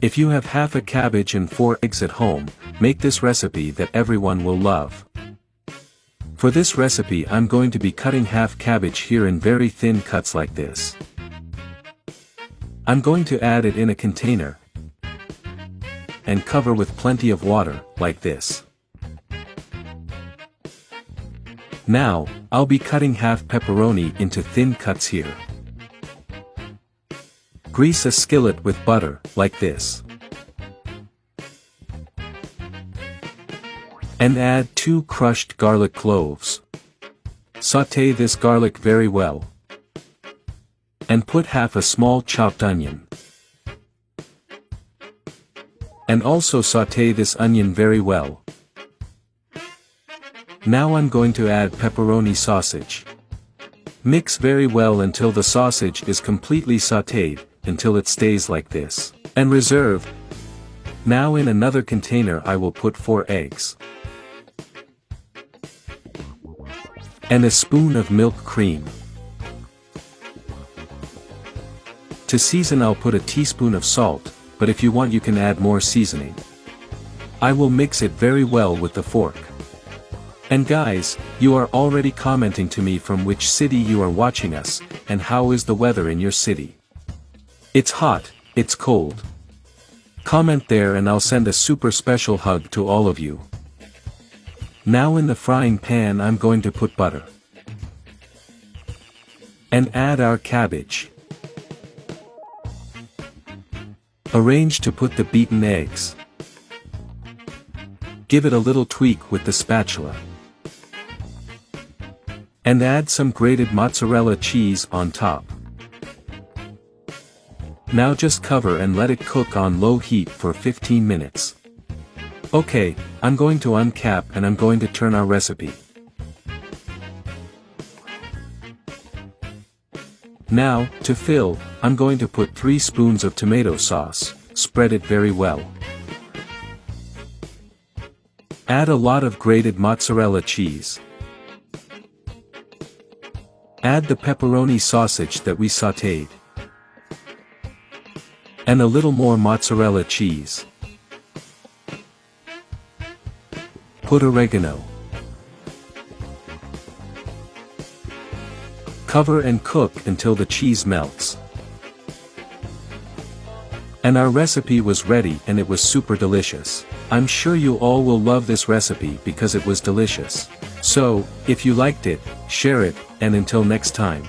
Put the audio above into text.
If you have half a cabbage and 4 eggs at home, make this recipe that everyone will love. For this recipe I'm going to be cutting half cabbage here in very thin cuts like this. I'm going to add it in a container and cover with plenty of water, like this. Now, I'll be cutting half pepperoni into thin cuts here. Grease a skillet with butter, like this. And add 2 crushed garlic cloves. Sauté this garlic very well. And put half a small chopped onion. And also sauté this onion very well. Now I'm going to add pepperoni sausage. Mix very well until the sausage is completely sautéed, until it stays like this. And reserve. Now in another container I will put 4 eggs. And a spoon of milk cream. To season I'll put a teaspoon of salt, but if you want you can add more seasoning. I will mix it very well with the fork. And guys, you are already commenting to me from which city you are watching us, and how is the weather in your city. It's hot, it's cold. Comment there and I'll send a super special hug to all of you. Now in the frying pan I'm going to put butter. And add our cabbage. Arrange to put the beaten eggs. Give it a little tweak with the spatula. And add some grated mozzarella cheese on top. Now just cover and let it cook on low heat for 15 minutes. Okay, I'm going to uncap and I'm going to turn our recipe. Now, to fill, I'm going to put 3 spoons of tomato sauce, spread it very well. Add a lot of grated mozzarella cheese. Add the pepperoni sausage that we sautéed. And a little more mozzarella cheese. Put oregano. Cover and cook until the cheese melts. And our recipe was ready and it was super delicious. I'm sure you all will love this recipe because it was delicious. So, if you liked it, share it, and until next time.